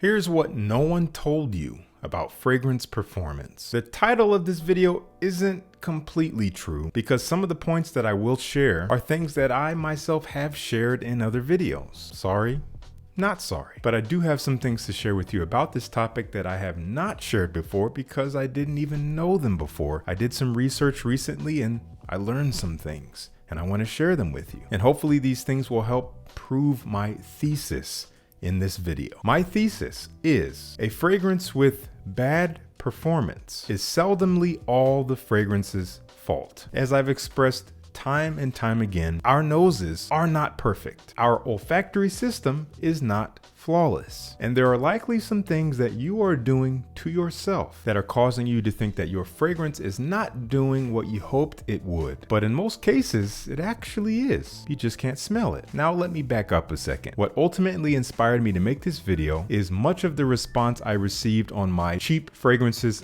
Here's what no one told you about fragrance performance. The title of this video isn't completely true because some of the points that I will share are things that I myself have shared in other videos. Sorry, not sorry. But I do have some things to share with you about this topic that I have not shared before because I didn't even know them before. I did some research recently and I learned some things and I want to share them with you. And hopefully these things will help prove my thesis in this video. My thesis is a fragrance with bad performance is seldomly all the fragrance's fault. As I've expressed time and time again, our noses are not perfect. Our olfactory system is not flawless. And there are likely some things that you are doing to yourself that are causing you to think that your fragrance is not doing what you hoped it would. But in most cases, it actually is. You just can't smell it. Now let me back up a second. What ultimately inspired me to make this video is much of the response I received on my cheap fragrances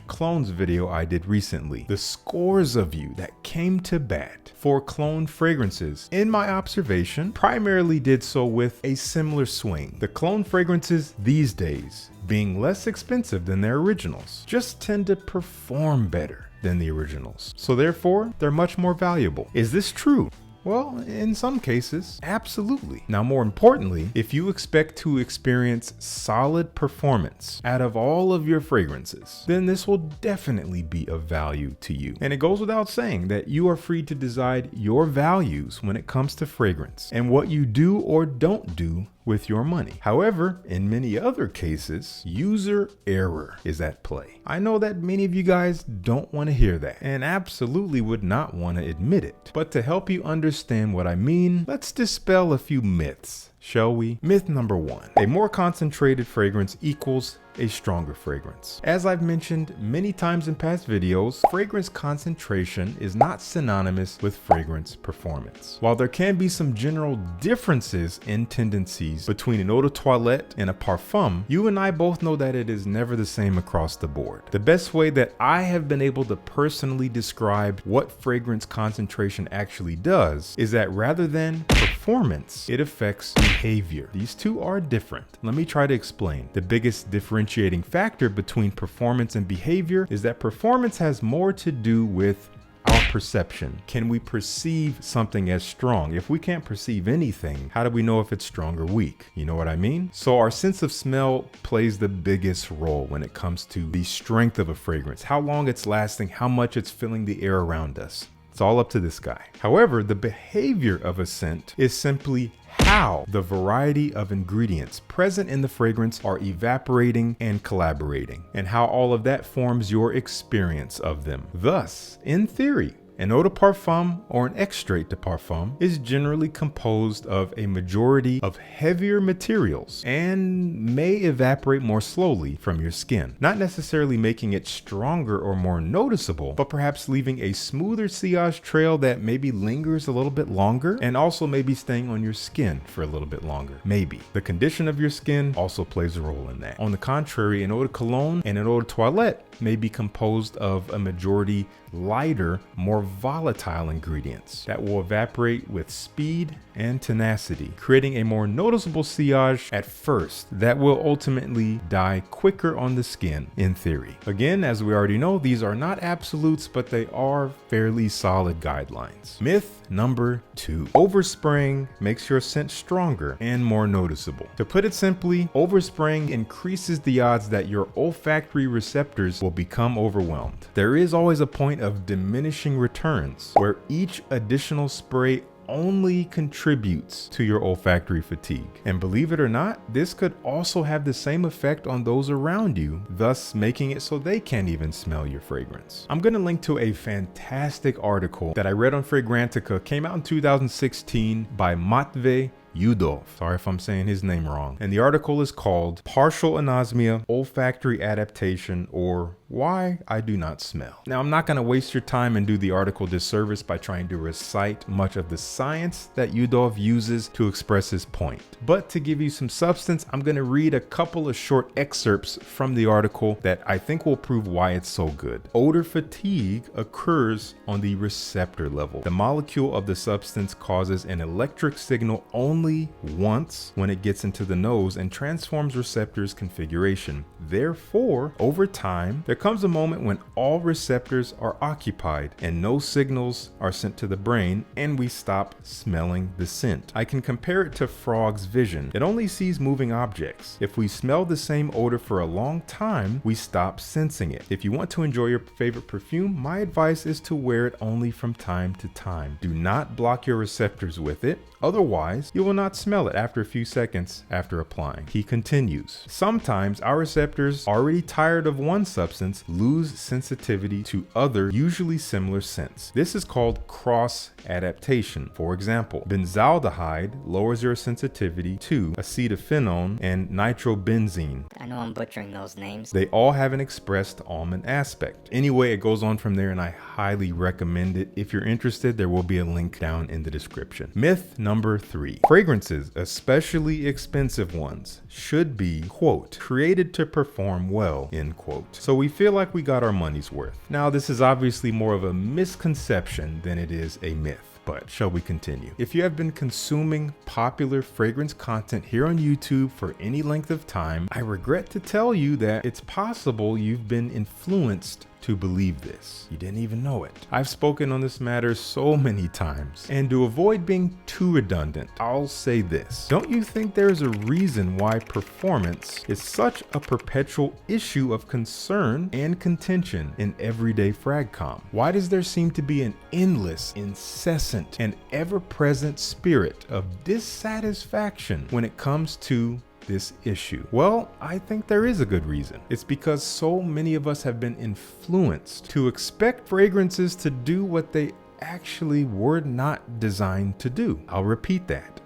/ clones video I did recently. The scores of you that came to bat for clone fragrances, in my observation, primarily did so with a similar swing. The clone fragrances these days, being less expensive than their originals, just tend to perform better than the originals. So therefore, they're much more valuable. Is this true? Well, in some cases, absolutely. Now, more importantly, if you expect to experience solid performance out of all of your fragrances, then this will definitely be of value to you. And it goes without saying that you are free to decide your values when it comes to fragrance and what you do or don't do with your money. However, in many other cases, user error is at play. I know that many of you guys don't want to hear that and absolutely would not want to admit it. But to help you understand what I mean, let's dispel a few myths, shall we? Myth number 1, a more concentrated fragrance equals a stronger fragrance. As I've mentioned many times in past videos, fragrance concentration is not synonymous with fragrance performance. While there can be some general differences in tendencies between an eau de toilette and a parfum, you and I both know that it is never the same across the board. The best way that I have been able to personally describe what fragrance concentration actually does is that rather than performance, it affects behavior. These two are different. Let me try to explain. The biggest differentiating factor between performance and behavior is that performance has more to do with our perception. Can we perceive something as strong? If we can't perceive anything, how do we know if it's strong or weak? You know what I mean? So our sense of smell plays the biggest role when it comes to the strength of a fragrance, how long it's lasting, how much it's filling the air around us. It's all up to this guy. However, the behavior of a scent is simply how the variety of ingredients present in the fragrance are evaporating and collaborating, and how all of that forms your experience of them. Thus, in theory, an eau de parfum or an extrait de parfum is generally composed of a majority of heavier materials and may evaporate more slowly from your skin, not necessarily making it stronger or more noticeable, but perhaps leaving a smoother sillage trail that maybe lingers a little bit longer and also maybe staying on your skin for a little bit longer. Maybe. The condition of your skin also plays a role in that. On the contrary, an eau de cologne and an eau de toilette may be composed of a majority lighter, more volatile ingredients that will evaporate with speed and tenacity, creating a more noticeable sillage at first that will ultimately die quicker on the skin in theory. Again, as we already know, these are not absolutes, but they are fairly solid guidelines. Myth number 2, overspraying makes your scent stronger and more noticeable. To put it simply, overspraying increases the odds that your olfactory receptors will become overwhelmed. There is always a point of diminishing returns where each additional spray only contributes to your olfactory fatigue. And believe it or not, this could also have the same effect on those around you, thus making it so they can't even smell your fragrance. I'm going to link to a fantastic article that I read on Fragrantica, came out in 2016 by Matvey Yudov. Sorry if I'm saying his name wrong. And the article is called Partial Anosmia, Olfactory Adaptation, or Why I Do Not Smell. Now, I'm not going to waste your time and do the article disservice by trying to recite much of the science that Yudov uses to express his point. But to give you some substance, I'm going to read a couple of short excerpts from the article that I think will prove why it's so good. Odor fatigue occurs on the receptor level. The molecule of the substance causes an electric signal only only once when it gets into the nose and transforms receptors configuration. Therefore, over time, there comes a moment when all receptors are occupied and no signals are sent to the brain, and we stop smelling the scent. I can compare it to frog's vision. It only sees moving objects. If we smell the same odor for a long time, we stop sensing it. If you want to enjoy your favorite perfume, my advice is to wear it only from time to time. Do not block your receptors with it. Otherwise, you will not smell it after a few seconds after applying. He continues, sometimes our receptors, already tired of one substance, lose sensitivity to other, usually similar scents. This is called cross-adaptation. For example, benzaldehyde lowers your sensitivity to acetophenone and nitrobenzene. I know I'm butchering those names. They all have an expressed almond aspect. Anyway, it goes on from there, and I highly recommend it. If you're interested, there will be a link down in the description. Myth number 3. Fragrances, especially expensive ones, should be, quote, created to perform well, end quote. So we feel like we got our money's worth. Now, this is obviously more of a misconception than it is a myth. But shall we continue? If you have been consuming popular fragrance content here on YouTube for any length of time, I regret to tell you that it's possible you've been influenced to believe this. You didn't even know it. I've spoken on this matter so many times, and to avoid being too redundant, I'll say this. Don't you think there's a reason why performance is such a perpetual issue of concern and contention in everyday fragcom? Why does there seem to be an endless, incessant, and ever-present spirit of dissatisfaction when it comes to this issue? Well, I think there is a good reason. It's because so many of us have been influenced to expect fragrances to do what they actually were not designed to do. I'll repeat that.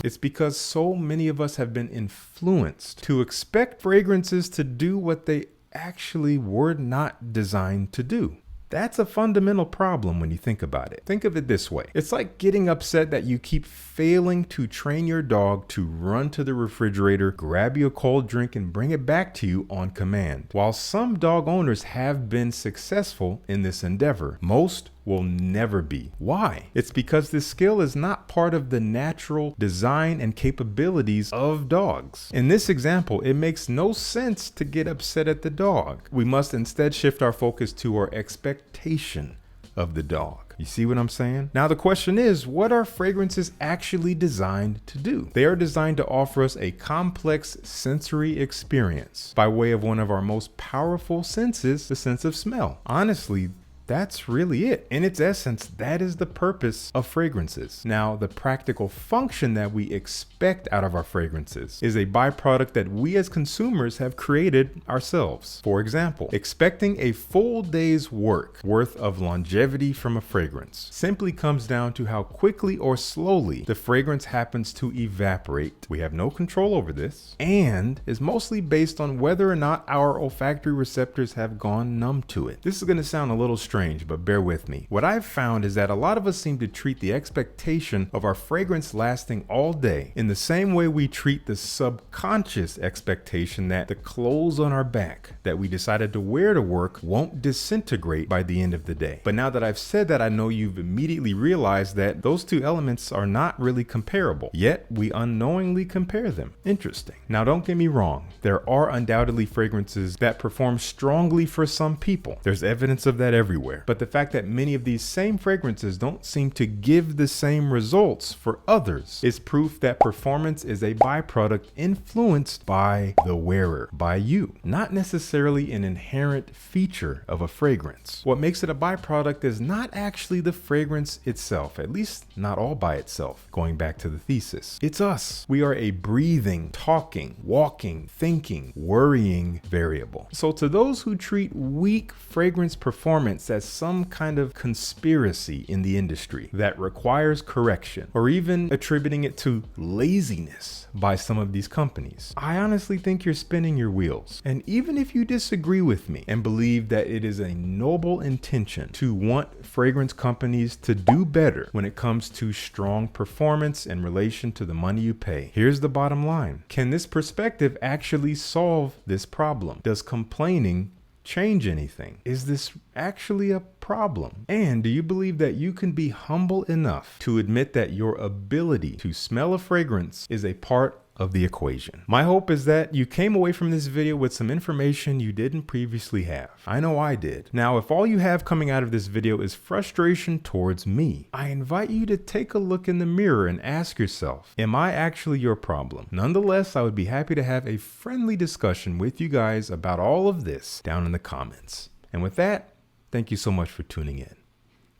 It's because so many of us have been influenced to expect fragrances to do what they actually were not designed to do. That's a fundamental problem when you think about it. Think of it this way. It's like getting upset that you keep failing to train your dog to run to the refrigerator, grab you a cold drink, and bring it back to you on command. While some dog owners have been successful in this endeavor, most will never be. Why? It's because this skill is not part of the natural design and capabilities of dogs. In this example, it makes no sense to get upset at the dog. We must instead shift our focus to our expectation of the dog. You see what I'm saying? Now the question is, what are fragrances actually designed to do? They are designed to offer us a complex sensory experience by way of one of our most powerful senses, the sense of smell. Honestly, that's really it. In its essence, that is the purpose of fragrances. Now, the practical function that we expect out of our fragrances is a byproduct that we as consumers have created ourselves. For example, expecting a full day's work worth of longevity from a fragrance simply comes down to how quickly or slowly the fragrance happens to evaporate. We have no control over this, and is mostly based on whether or not our olfactory receptors have gone numb to it. This is going to sound a little strange, but bear with me. What I've found is that a lot of us seem to treat the expectation of our fragrance lasting all day in the same way we treat the subconscious expectation that the clothes on our back that we decided to wear to work won't disintegrate by the end of the day. But now that I've said that, I know you've immediately realized that those two elements are not really comparable, yet we unknowingly compare them. Interesting. Now don't get me wrong, there are undoubtedly fragrances that perform strongly for some people. There's evidence of that everywhere. But the fact that many of these same fragrances don't seem to give the same results for others is proof that performance is a byproduct influenced by the wearer, by you, not necessarily an inherent feature of a fragrance. What makes it a byproduct is not actually the fragrance itself, at least not all by itself, going back to the thesis. It's us. We are a breathing, talking, walking, thinking, worrying variable. So to those who treat weak fragrance performance as some kind of conspiracy in the industry that requires correction, or even attributing it to laziness by some of these companies, I honestly think you're spinning your wheels. And even if you disagree with me and believe that it is a noble intention to want fragrance companies to do better when it comes to strong performance in relation to the money you pay, here's the bottom line. Can this perspective actually solve this problem? Does complaining change anything? Is this actually a problem? And do you believe that you can be humble enough to admit that your ability to smell a fragrance is a part of the equation? My hope is that you came away from this video with some information you didn't previously have. I know I did. Now, if all you have coming out of this video is frustration towards me, I invite you to take a look in the mirror and ask yourself, am I actually your problem? Nonetheless, I would be happy to have a friendly discussion with you guys about all of this down in the comments. And with that, thank you so much for tuning in.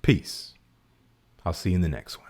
Peace. I'll see you in the next one.